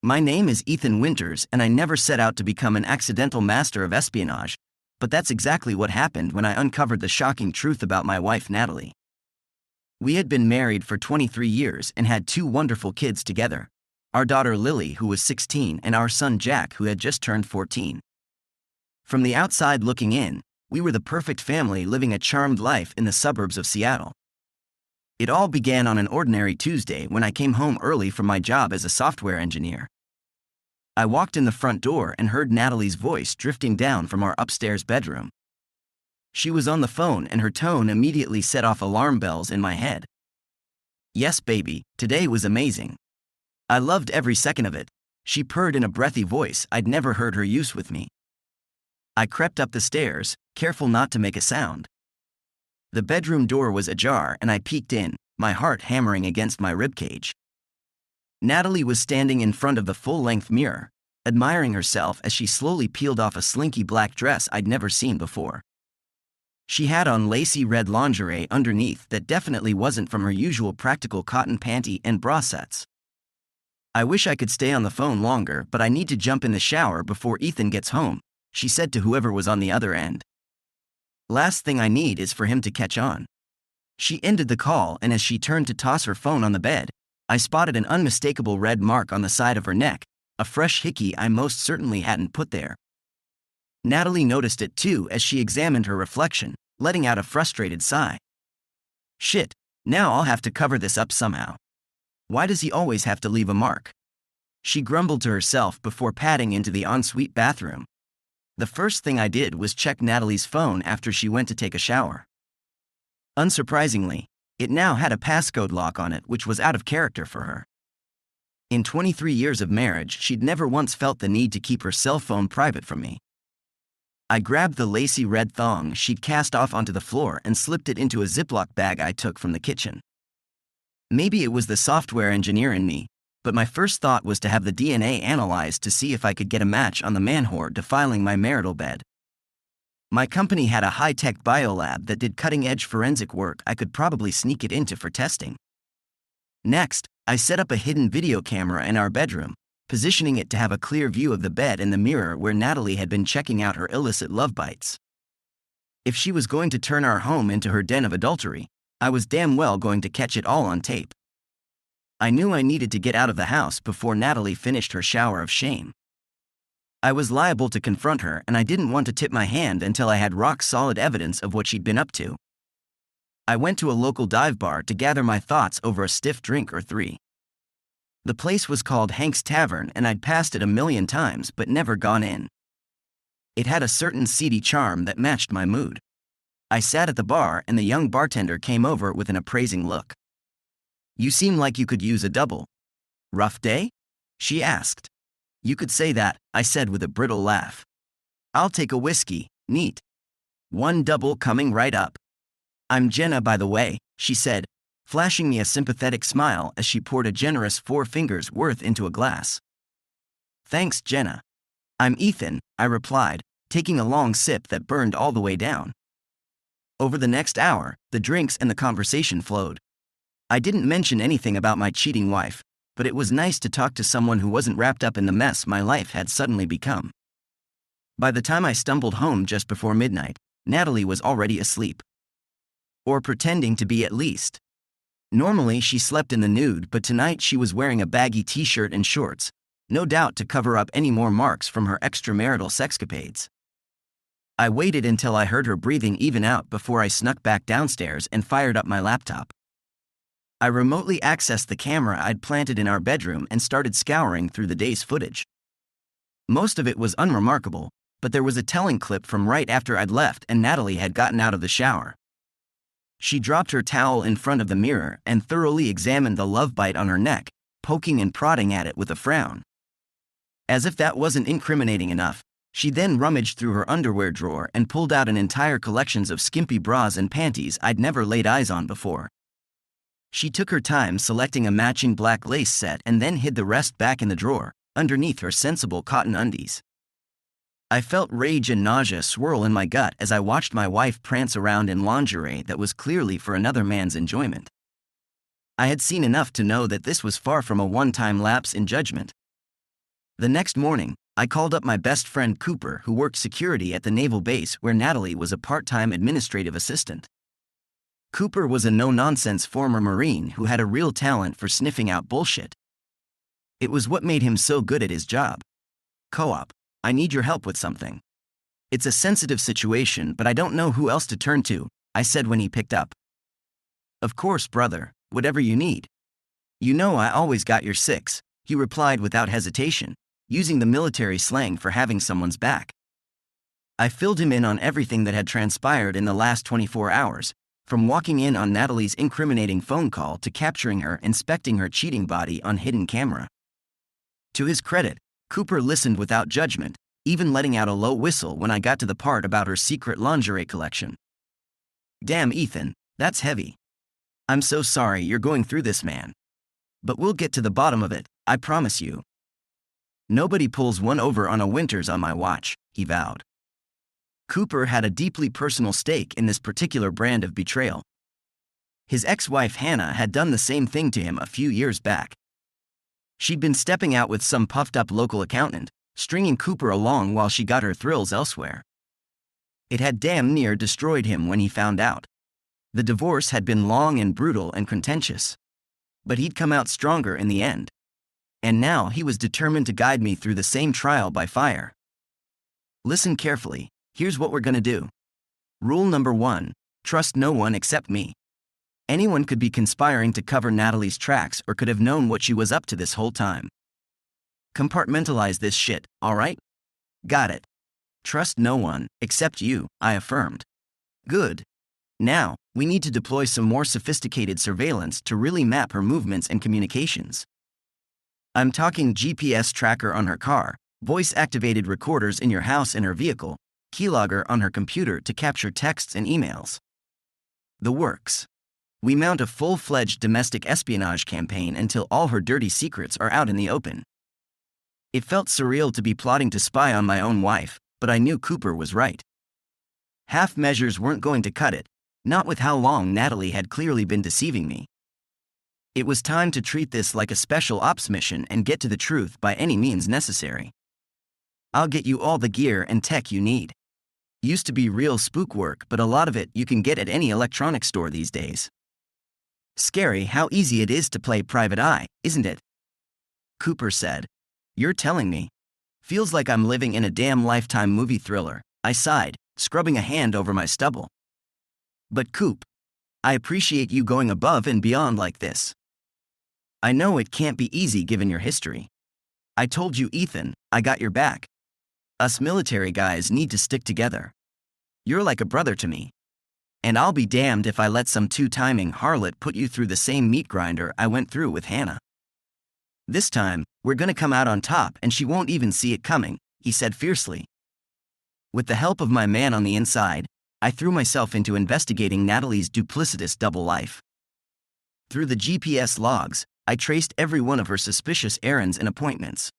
My name is Ethan Winters, and I never set out to become an accidental master of espionage, but that's exactly what happened when I uncovered the shocking truth about my wife, Natalie. We had been married for 23 years and had two wonderful kids together, our daughter Lily, who was 16, and our son Jack, who had just turned 14. From the outside looking in, we were the perfect family living a charmed life in the suburbs of Seattle. It all began on an ordinary Tuesday when I came home early from my job as a software engineer. I walked in the front door and heard Natalie's voice drifting down from our upstairs bedroom. She was on the phone and her tone immediately set off alarm bells in my head. "Yes, baby, today was amazing. I loved every second of it," she purred in a breathy voice I'd never heard her use with me. I crept up the stairs, careful not to make a sound. The bedroom door was ajar and I peeked in, my heart hammering against my ribcage. Natalie was standing in front of the full-length mirror, admiring herself as she slowly peeled off a slinky black dress I'd never seen before. She had on lacy red lingerie underneath that definitely wasn't from her usual practical cotton panty and bra sets. "I wish I could stay on the phone longer, but I need to jump in the shower before Ethan gets home," she said to whoever was on the other end. "Last thing I need is for him to catch on." She ended the call, and as she turned to toss her phone on the bed, I spotted an unmistakable red mark on the side of her neck, a fresh hickey I most certainly hadn't put there. Natalie noticed it too as she examined her reflection, letting out a frustrated sigh. "Shit, now I'll have to cover this up somehow. Why does he always have to leave a mark?" she grumbled to herself before padding into the ensuite bathroom. The first thing I did was check Natalie's phone after she went to take a shower. Unsurprisingly, it now had a passcode lock on it, which was out of character for her. In 23 years of marriage, she'd never once felt the need to keep her cell phone private from me. I grabbed the lacy red thong she'd cast off onto the floor and slipped it into a Ziploc bag I took from the kitchen. Maybe it was the software engineer in me, but my first thought was to have the DNA analyzed to see if I could get a match on the man-whore defiling my marital bed. My company had a high-tech biolab that did cutting-edge forensic work. I could probably sneak it into for testing. Next, I set up a hidden video camera in our bedroom, positioning it to have a clear view of the bed and the mirror where Natalie had been checking out her illicit love bites. If she was going to turn our home into her den of adultery, I was damn well going to catch it all on tape. I knew I needed to get out of the house before Natalie finished her shower of shame. I was liable to confront her, and I didn't want to tip my hand until I had rock-solid evidence of what she'd been up to. I went to a local dive bar to gather my thoughts over a stiff drink or three. The place was called Hank's Tavern, and I'd passed it a million times but never gone in. It had a certain seedy charm that matched my mood. I sat at the bar and the young bartender came over with an appraising look. "You seem like you could use a double. Rough day?" she asked. "You could say that," I said with a brittle laugh. "I'll take a whiskey, neat. One double coming right up." "I'm Jenna, by the way," she said, flashing me a sympathetic smile as she poured a generous 4 fingers worth into a glass. "Thanks, Jenna." "I'm Ethan," I replied, taking a long sip that burned all the way down. Over the next hour, the drinks and the conversation flowed. I didn't mention anything about my cheating wife, but it was nice to talk to someone who wasn't wrapped up in the mess my life had suddenly become. By the time I stumbled home just before midnight, Natalie was already asleep. Or pretending to be, at least. Normally she slept in the nude, but tonight she was wearing a baggy t-shirt and shorts, no doubt to cover up any more marks from her extramarital sexcapades. I waited until I heard her breathing even out before I snuck back downstairs and fired up my laptop. I remotely accessed the camera I'd planted in our bedroom and started scouring through the day's footage. Most of it was unremarkable, but there was a telling clip from right after I'd left and Natalie had gotten out of the shower. She dropped her towel in front of the mirror and thoroughly examined the love bite on her neck, poking and prodding at it with a frown. As if that wasn't incriminating enough, she then rummaged through her underwear drawer and pulled out an entire collection of skimpy bras and panties I'd never laid eyes on before. She took her time selecting a matching black lace set and then hid the rest back in the drawer, underneath her sensible cotton undies. I felt rage and nausea swirl in my gut as I watched my wife prance around in lingerie that was clearly for another man's enjoyment. I had seen enough to know that this was far from a one-time lapse in judgment. The next morning, I called up my best friend Cooper, who worked security at the naval base where Natalie was a part-time administrative assistant. Cooper was a no-nonsense former Marine who had a real talent for sniffing out bullshit. It was what made him so good at his job. "Co-op, I need your help with something. It's a sensitive situation, but I don't know who else to turn to," I said when he picked up. "Of course, brother, whatever you need. You know I always got your six," he replied without hesitation, using the military slang for having someone's back. I filled him in on everything that had transpired in the last 24 hours, from walking in on Natalie's incriminating phone call to capturing her inspecting her cheating body on hidden camera. To his credit, Cooper listened without judgment, even letting out a low whistle when I got to the part about her secret lingerie collection. "Damn, Ethan, that's heavy. I'm so sorry you're going through this, man. But we'll get to the bottom of it, I promise you. Nobody pulls one over on a Winters on my watch," he vowed. Cooper had a deeply personal stake in this particular brand of betrayal. His ex-wife Hannah had done the same thing to him a few years back. She'd been stepping out with some puffed-up local accountant, stringing Cooper along while she got her thrills elsewhere. It had damn near destroyed him when he found out. The divorce had been long and brutal and contentious. But he'd come out stronger in the end. And now he was determined to guide me through the same trial by fire. Listen carefully, here's what we're gonna do. Rule number 1, trust no one except me. Anyone could be conspiring to cover Natalie's tracks or could have known what she was up to this whole time. Compartmentalize this shit, alright? Got it. Trust no one, except you, I affirmed. Good. Now, we need to deploy some more sophisticated surveillance to really map her movements and communications. I'm talking GPS tracker on her car, voice-activated recorders in your house and her vehicle, keylogger on her computer to capture texts and emails. The works. We mount a full-fledged domestic espionage campaign until all her dirty secrets are out in the open. It felt surreal to be plotting to spy on my own wife, but I knew Cooper was right. Half measures weren't going to cut it, not with how long Natalie had clearly been deceiving me. It was time to treat this like a special ops mission and get to the truth by any means necessary. I'll get you all the gear and tech you need. Used to be real spook work, but a lot of it you can get at any electronics store these days. Scary how easy it is to play private eye, isn't it? Cooper said. You're telling me. Feels like I'm living in a damn Lifetime movie thriller, I sighed, scrubbing a hand over my stubble. But Coop, I appreciate you going above and beyond like this. I know it can't be easy given your history. I told you, Ethan, I got your back. Us military guys need to stick together. You're like a brother to me. And I'll be damned if I let some two-timing harlot put you through the same meat grinder I went through with Hannah. This time, we're gonna come out on top and she won't even see it coming, he said fiercely. With the help of my man on the inside, I threw myself into investigating Natalie's duplicitous double life. Through the GPS logs, I traced every one of her suspicious errands and appointments.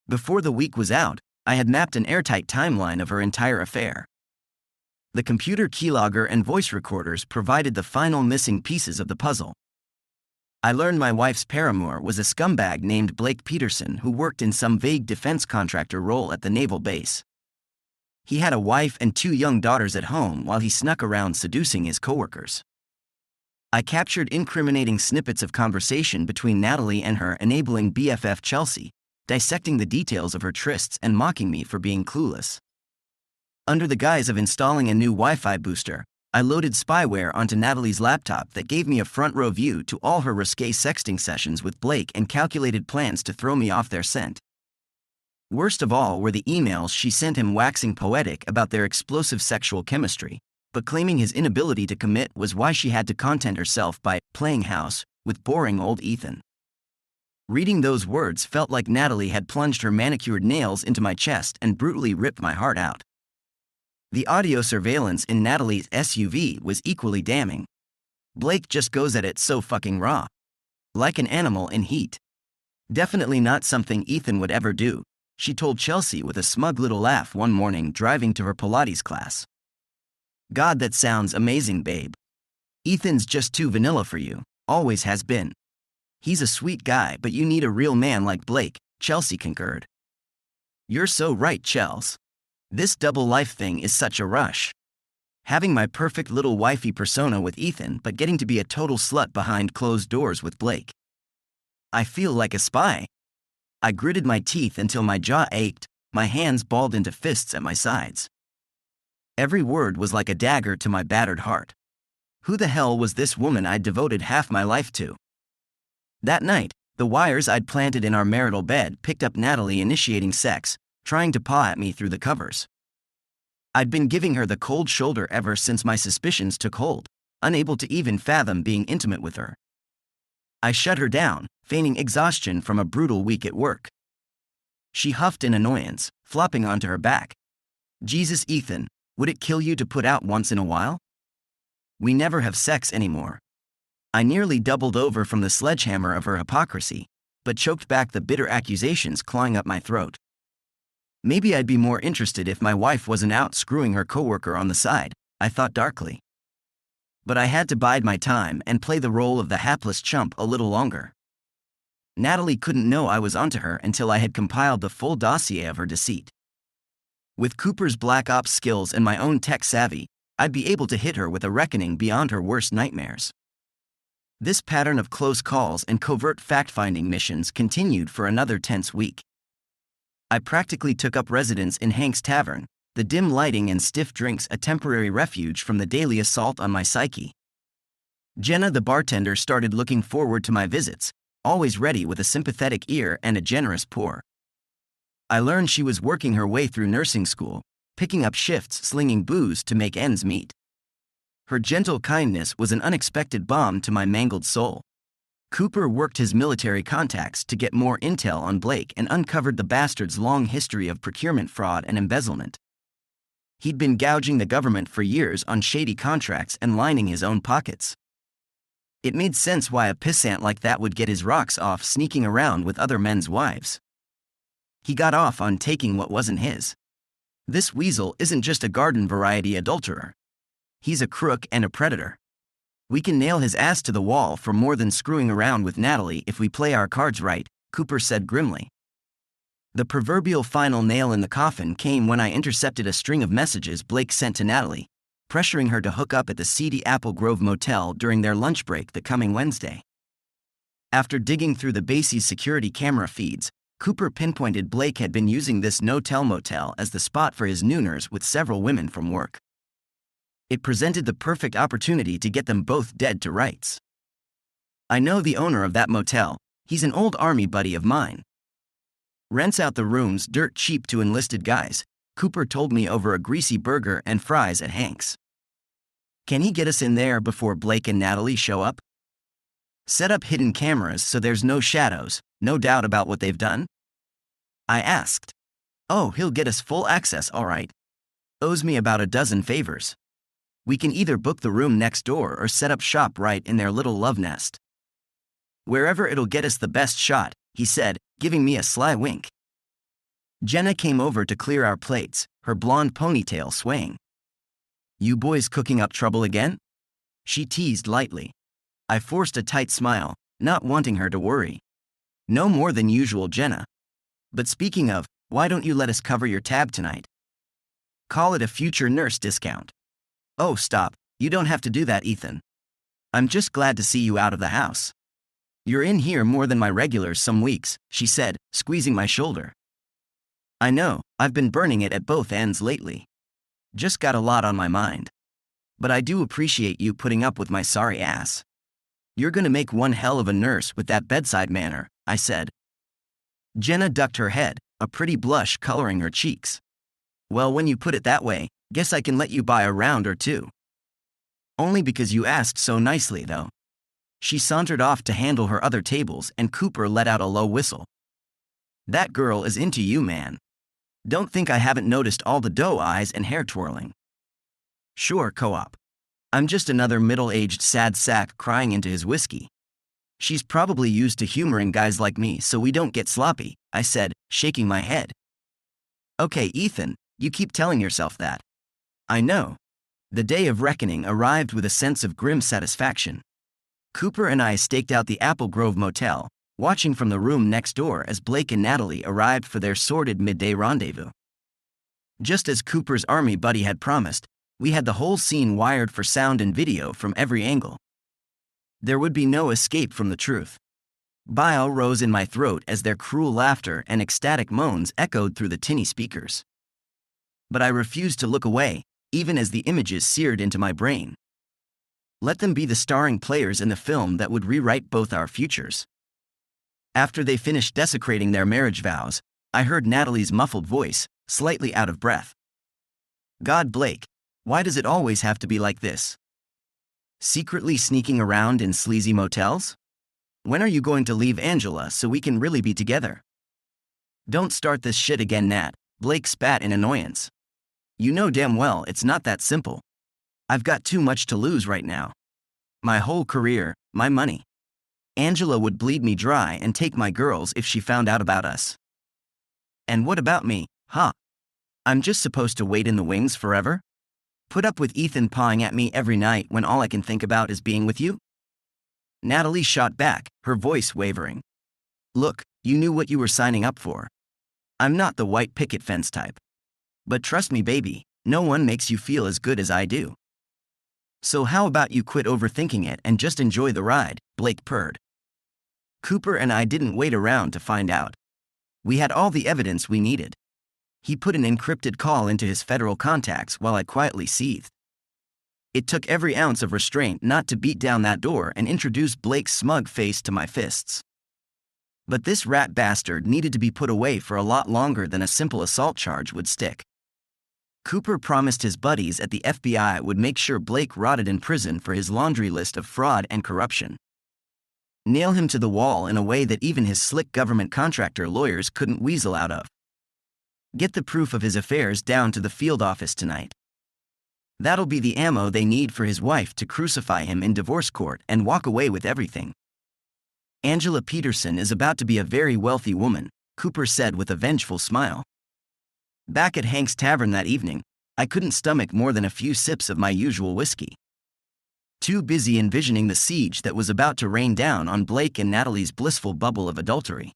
Before the week was out, I had mapped an airtight timeline of her entire affair. The computer keylogger and voice recorders provided the final missing pieces of the puzzle. I learned my wife's paramour was a scumbag named Blake Peterson who worked in some vague defense contractor role at the naval base. He had a wife and 2 young daughters at home while he snuck around seducing his coworkers. I captured incriminating snippets of conversation between Natalie and her enabling BFF Chelsea, dissecting the details of her trysts and mocking me for being clueless. Under the guise of installing a new Wi-Fi booster, I loaded spyware onto Natalie's laptop that gave me a front-row view to all her risque sexting sessions with Blake and calculated plans to throw me off their scent. Worst of all were the emails she sent him waxing poetic about their explosive sexual chemistry, but claiming his inability to commit was why she had to content herself by playing house with boring old Ethan. Reading those words felt like Natalie had plunged her manicured nails into my chest and brutally ripped my heart out. The audio surveillance in Natalie's SUV was equally damning. Blake just goes at it so fucking raw. Like an animal in heat. Definitely not something Ethan would ever do, she told Chelsea with a smug little laugh one morning driving to her Pilates class. God, that sounds amazing, babe. Ethan's just too vanilla for you, always has been. He's a sweet guy, but you need a real man like Blake, Chelsea concurred. You're so right, Chels. This double life thing is such a rush. Having my perfect little wifey persona with Ethan, but getting to be a total slut behind closed doors with Blake. I feel like a spy. I gritted my teeth until my jaw ached, my hands balled into fists at my sides. Every word was like a dagger to my battered heart. Who the hell was this woman I'd devoted half my life to? That night, the wires I'd planted in our marital bed picked up Natalie initiating sex, trying to paw at me through the covers. I'd been giving her the cold shoulder ever since my suspicions took hold, unable to even fathom being intimate with her. I shut her down, feigning exhaustion from a brutal week at work. She huffed in annoyance, flopping onto her back. Jesus, Ethan, would it kill you to put out once in a while? We never have sex anymore. I nearly doubled over from the sledgehammer of her hypocrisy, but choked back the bitter accusations clawing up my throat. Maybe I'd be more interested if my wife wasn't out screwing her coworker on the side, I thought darkly. But I had to bide my time and play the role of the hapless chump a little longer. Natalie couldn't know I was onto her until I had compiled the full dossier of her deceit. With Cooper's black ops skills and my own tech savvy, I'd be able to hit her with a reckoning beyond her worst nightmares. This pattern of close calls and covert fact-finding missions continued for another tense week. I practically took up residence in Hank's Tavern, the dim lighting and stiff drinks a temporary refuge from the daily assault on my psyche. Jenna the bartender started looking forward to my visits, always ready with a sympathetic ear and a generous pour. I learned she was working her way through nursing school, picking up shifts slinging booze to make ends meet. Her gentle kindness was an unexpected balm to my mangled soul. Cooper worked his military contacts to get more intel on Blake and uncovered the bastard's long history of procurement fraud and embezzlement. He'd been gouging the government for years on shady contracts and lining his own pockets. It made sense why a pissant like that would get his rocks off sneaking around with other men's wives. He got off on taking what wasn't his. This weasel isn't just a garden variety adulterer. He's a crook and a predator. We can nail his ass to the wall for more than screwing around with Natalie if we play our cards right, Cooper said grimly. The proverbial final nail in the coffin came when I intercepted a string of messages Blake sent to Natalie, pressuring her to hook up at the seedy Apple Grove Motel during their lunch break the coming Wednesday. After digging through the base's security camera feeds, Cooper pinpointed Blake had been using this no-tell motel as the spot for his nooners with several women from work. It presented the perfect opportunity to get them both dead to rights. I know the owner of that motel, he's an old army buddy of mine. Rents out the rooms dirt cheap to enlisted guys, Cooper told me over a greasy burger and fries at Hank's. Can he get us in there before Blake and Natalie show up? Set up hidden cameras so there's no shadows, no doubt about what they've done? I asked. Oh, he'll get us full access, all right. Owes me about a dozen favors. We can either book the room next door or set up shop right in their little love nest. Wherever it'll get us the best shot, he said, giving me a sly wink. Jenna came over to clear our plates, her blonde ponytail swaying. You boys cooking up trouble again? She teased lightly. I forced a tight smile, not wanting her to worry. No more than usual, Jenna. But speaking of, why don't you let us cover your tab tonight? Call it a future nurse discount. Oh, stop, you don't have to do that, Ethan. I'm just glad to see you out of the house. You're in here more than my regulars some weeks, she said, squeezing my shoulder. I know, I've been burning it at both ends lately. Just got a lot on my mind. But I do appreciate you putting up with my sorry ass. You're gonna make one hell of a nurse with that bedside manner, I said. Jenna ducked her head, a pretty blush coloring her cheeks. Well, when you put it that way, guess I can let you buy a round or two. Only because you asked so nicely, though. She sauntered off to handle her other tables and Cooper let out a low whistle. That girl is into you, man. Don't think I haven't noticed all the doe eyes and hair twirling. Sure, co-op. I'm just another middle-aged sad sack crying into his whiskey. She's probably used to humoring guys like me so we don't get sloppy, I said, shaking my head. Okay, Ethan, you keep telling yourself that. I know. The day of reckoning arrived with a sense of grim satisfaction. Cooper and I staked out the Apple Grove Motel, watching from the room next door as Blake and Natalie arrived for their sordid midday rendezvous. Just as Cooper's army buddy had promised, we had the whole scene wired for sound and video from every angle. There would be no escape from the truth. Bile rose in my throat as their cruel laughter and ecstatic moans echoed through the tinny speakers. But I refused to look away, even as the images seared into my brain. Let them be the starring players in the film that would rewrite both our futures. After they finished desecrating their marriage vows, I heard Natalie's muffled voice, slightly out of breath. God, Blake, why does it always have to be like this? Secretly sneaking around in sleazy motels? When are you going to leave Angela so we can really be together? Don't start this shit again, Nat, Blake spat in annoyance. You know damn well it's not that simple. I've got too much to lose right now. My whole career, my money. Angela would bleed me dry and take my girls if she found out about us. And what about me, huh? I'm just supposed to wait in the wings forever? Put up with Ethan pawing at me every night when all I can think about is being with you? Natalie shot back, her voice wavering. Look, you knew what you were signing up for. I'm not the white picket fence type. But trust me, baby, no one makes you feel as good as I do. So how about you quit overthinking it and just enjoy the ride, Blake purred. Cooper and I didn't wait around to find out. We had all the evidence we needed. He put an encrypted call into his federal contacts while I quietly seethed. It took every ounce of restraint not to beat down that door and introduce Blake's smug face to my fists. But this rat bastard needed to be put away for a lot longer than a simple assault charge would stick. Cooper promised his buddies at the FBI would make sure Blake rotted in prison for his laundry list of fraud and corruption. Nail him to the wall in a way that even his slick government contractor lawyers couldn't weasel out of. Get the proof of his affairs down to the field office tonight. That'll be the ammo they need for his wife to crucify him in divorce court and walk away with everything. Angela Peterson is about to be a very wealthy woman, Cooper said with a vengeful smile. Back at Hank's Tavern that evening, I couldn't stomach more than a few sips of my usual whiskey. Too busy envisioning the siege that was about to rain down on Blake and Natalie's blissful bubble of adultery.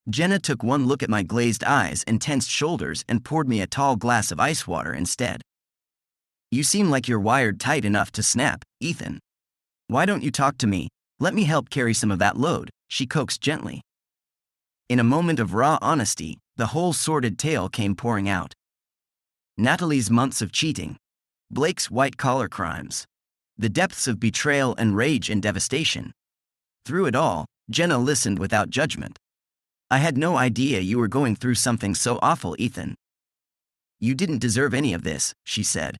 Jenna took one look at my glazed eyes and tensed shoulders and poured me a tall glass of ice water instead. You seem like you're wired tight enough to snap, Ethan. Why don't you talk to me? Let me help carry some of that load, she coaxed gently. In a moment of raw honesty, the whole sordid tale came pouring out. Natalie's months of cheating, Blake's white-collar crimes, the depths of betrayal and rage and devastation. Through it all, Jenna listened without judgment. I had no idea you were going through something so awful, Ethan. You didn't deserve any of this, she said.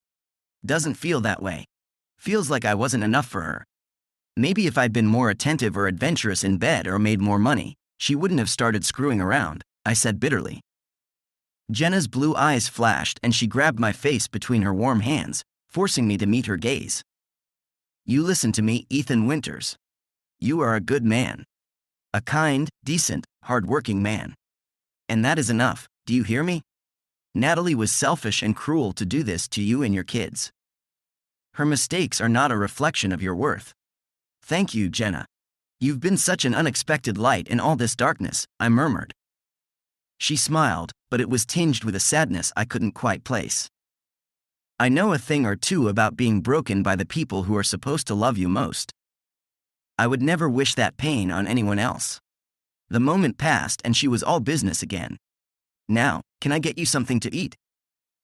Doesn't feel that way. Feels like I wasn't enough for her. Maybe if I'd been more attentive or adventurous in bed or made more money, she wouldn't have started screwing around, I said bitterly. Jenna's blue eyes flashed and she grabbed my face between her warm hands, forcing me to meet her gaze. You listen to me, Ethan Winters. You are a good man. A kind, decent, hard-working man. And that is enough, do you hear me? Natalie was selfish and cruel to do this to you and your kids. Her mistakes are not a reflection of your worth. Thank you, Jenna. You've been such an unexpected light in all this darkness, I murmured. She smiled, but it was tinged with a sadness I couldn't quite place. I know a thing or two about being broken by the people who are supposed to love you most. I would never wish that pain on anyone else. The moment passed and she was all business again. Now, can I get you something to eat?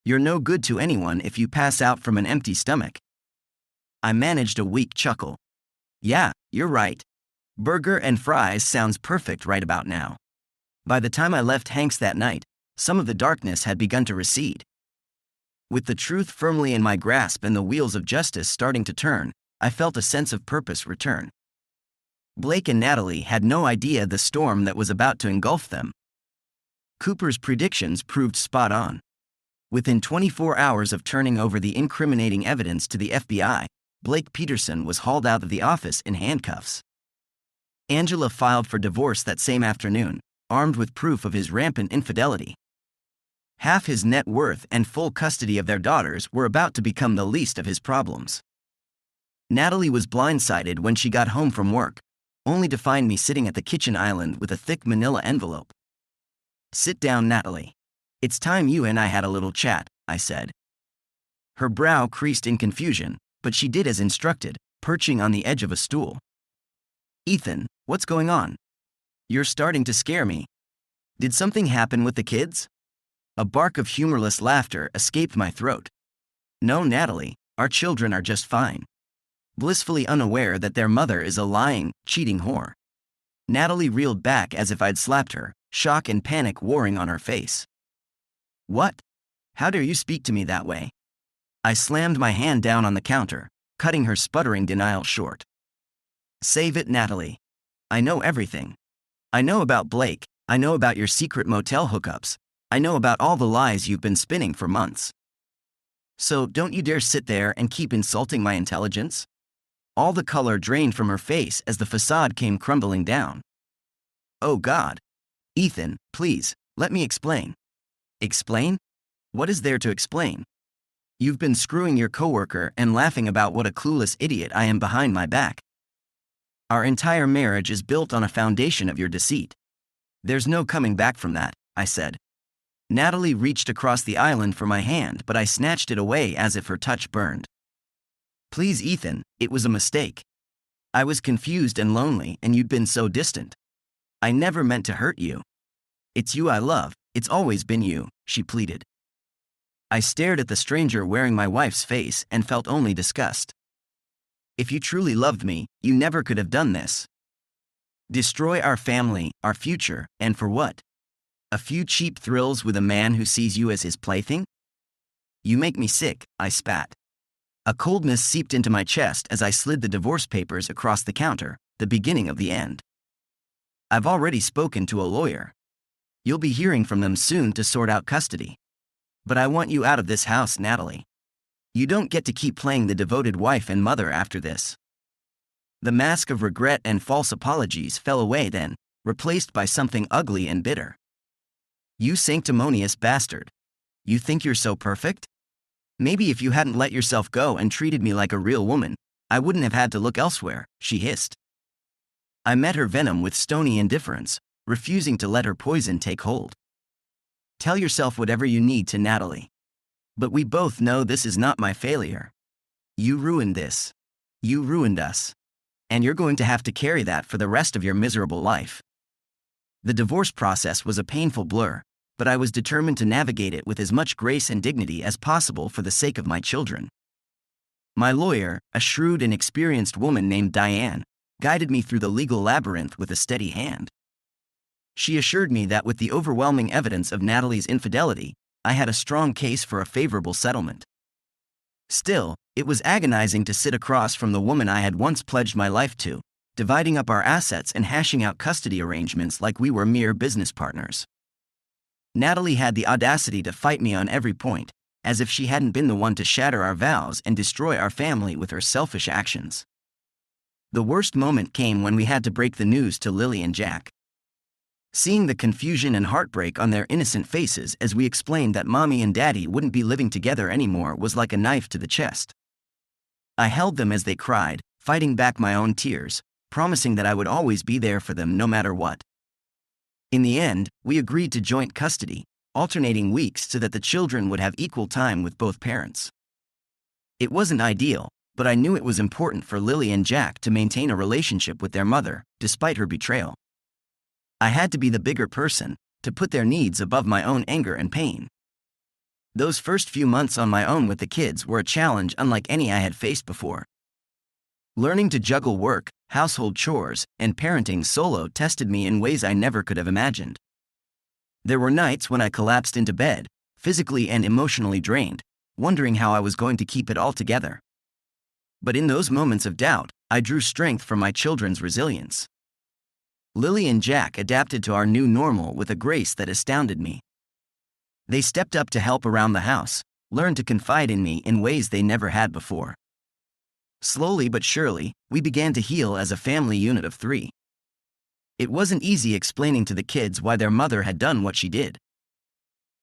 You're no good to anyone if you pass out from an empty stomach. I managed a weak chuckle. Yeah, you're right. Burger and fries sounds perfect right about now. By the time I left Hank's that night, some of the darkness had begun to recede. With the truth firmly in my grasp and the wheels of justice starting to turn, I felt a sense of purpose return. Blake and Natalie had no idea the storm that was about to engulf them. Cooper's predictions proved spot on. Within 24 hours of turning over the incriminating evidence to the FBI, Blake Peterson was hauled out of the office in handcuffs. Angela filed for divorce that same afternoon, armed with proof of his rampant infidelity. Half his net worth and full custody of their daughters were about to become the least of his problems. Natalie was blindsided when she got home from work. only to find me sitting at the kitchen island with a thick manila envelope. "Sit down, Natalie. It's time you and I had a little chat," I said. Her brow creased in confusion, but she did as instructed, perching on the edge of a stool. "Ethan, what's going on? You're starting to scare me. Did something happen with the kids?" A bark of humorless laughter escaped my throat. "No, Natalie, our children are just fine." Blissfully unaware that their mother is a lying, cheating whore. Natalie reeled back as if I'd slapped her, shock and panic warring on her face. "What? How dare you speak to me that way?" I slammed my hand down on the counter, cutting her sputtering denial short. "Save it, Natalie. I know everything. I know about Blake, I know about your secret motel hookups, I know about all the lies you've been spinning for months. So don't you dare sit there and keep insulting my intelligence." All the color drained from her face as the facade came crumbling down. "Oh God. Ethan, please, let me explain." "Explain? What is there to explain? You've been screwing your coworker and laughing about what a clueless idiot I am behind my back. Our entire marriage is built on a foundation of your deceit. There's no coming back from that," I said. Natalie reached across the island for my hand, but I snatched it away as if her touch burned. "Please, Ethan, it was a mistake. I was confused and lonely, and you'd been so distant. I never meant to hurt you. It's you I love, it's always been you," she pleaded. I stared at the stranger wearing my wife's face and felt only disgust. "If you truly loved me, you never could have done this. Destroy our family, our future, and for what? A few cheap thrills with a man who sees you as his plaything? You make me sick," I spat. A coldness seeped into my chest as I slid the divorce papers across the counter, the beginning of the end. "I've already spoken to a lawyer. You'll be hearing from them soon to sort out custody. But I want you out of this house, Natalie. You don't get to keep playing the devoted wife and mother after this." The mask of regret and false apologies fell away then, replaced by something ugly and bitter. "You sanctimonious bastard. You think you're so perfect? Maybe if you hadn't let yourself go and treated me like a real woman, I wouldn't have had to look elsewhere," she hissed. I met her venom with stony indifference, refusing to let her poison take hold. "Tell yourself whatever you need to, Natalie. But we both know this is not my failure. You ruined this. You ruined us. And you're going to have to carry that for the rest of your miserable life." The divorce process was a painful blur, but I was determined to navigate it with as much grace and dignity as possible for the sake of my children. My lawyer, a shrewd and experienced woman named Diane, guided me through the legal labyrinth with a steady hand. She assured me that with the overwhelming evidence of Natalie's infidelity, I had a strong case for a favorable settlement. Still, it was agonizing to sit across from the woman I had once pledged my life to, dividing up our assets and hashing out custody arrangements like we were mere business partners. Natalie had the audacity to fight me on every point, as if she hadn't been the one to shatter our vows and destroy our family with her selfish actions. The worst moment came when we had to break the news to Lily and Jack. Seeing the confusion and heartbreak on their innocent faces as we explained that Mommy and Daddy wouldn't be living together anymore was like a knife to the chest. I held them as they cried, fighting back my own tears, promising that I would always be there for them no matter what. In the end, we agreed to joint custody, alternating weeks so that the children would have equal time with both parents. It wasn't ideal, but I knew it was important for Lily and Jack to maintain a relationship with their mother, despite her betrayal. I had to be the bigger person, to put their needs above my own anger and pain. Those first few months on my own with the kids were a challenge unlike any I had faced before. Learning to juggle work, household chores, and parenting solo tested me in ways I never could have imagined. There were nights when I collapsed into bed, physically and emotionally drained, wondering how I was going to keep it all together. But in those moments of doubt, I drew strength from my children's resilience. Lily and Jack adapted to our new normal with a grace that astounded me. They stepped up to help around the house, learned to confide in me in ways they never had before. Slowly but surely, we began to heal as a family unit of 3. It wasn't easy explaining to the kids why their mother had done what she did.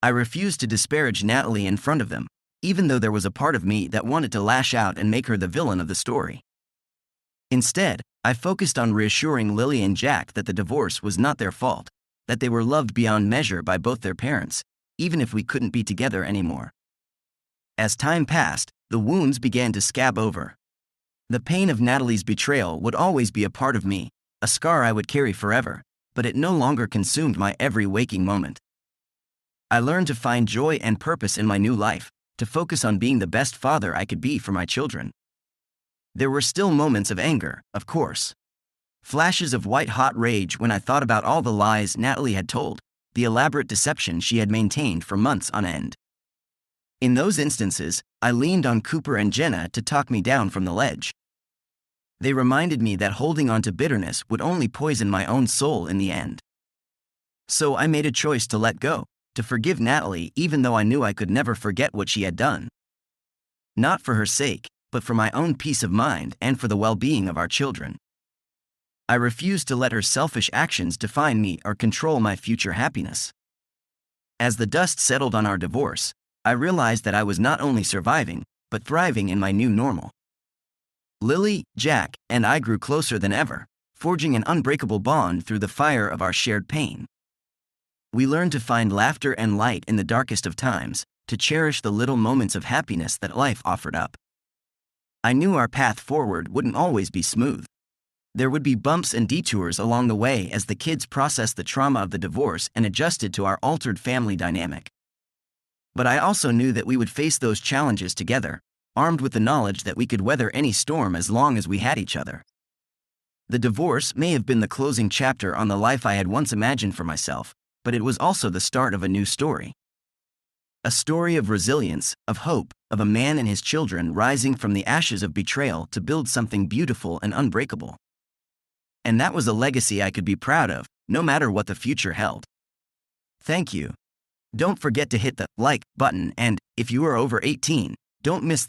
I refused to disparage Natalie in front of them, even though there was a part of me that wanted to lash out and make her the villain of the story. Instead, I focused on reassuring Lily and Jack that the divorce was not their fault, that they were loved beyond measure by both their parents, even if we couldn't be together anymore. As time passed, the wounds began to scab over. The pain of Natalie's betrayal would always be a part of me, a scar I would carry forever, but it no longer consumed my every waking moment. I learned to find joy and purpose in my new life, to focus on being the best father I could be for my children. There were still moments of anger, of course. Flashes of white-hot rage when I thought about all the lies Natalie had told, the elaborate deception she had maintained for months on end. In those instances, I leaned on Cooper and Jenna to talk me down from the ledge. They reminded me that holding on to bitterness would only poison my own soul in the end. So I made a choice to let go, to forgive Natalie even though I knew I could never forget what she had done. Not for her sake, but for my own peace of mind and for the well-being of our children. I refused to let her selfish actions define me or control my future happiness. As the dust settled on our divorce, I realized that I was not only surviving, but thriving in my new normal. Lily, Jack, and I grew closer than ever, forging an unbreakable bond through the fire of our shared pain. We learned to find laughter and light in the darkest of times, to cherish the little moments of happiness that life offered up. I knew our path forward wouldn't always be smooth. There would be bumps and detours along the way as the kids processed the trauma of the divorce and adjusted to our altered family dynamic. But I also knew that we would face those challenges together, armed with the knowledge that we could weather any storm as long as we had each other. The divorce may have been the closing chapter on the life I had once imagined for myself, but it was also the start of a new story. A story of resilience, of hope, of a man and his children rising from the ashes of betrayal to build something beautiful and unbreakable. And that was a legacy I could be proud of, no matter what the future held. Thank you. Don't forget to hit the like button and, if you are over 18, don't miss the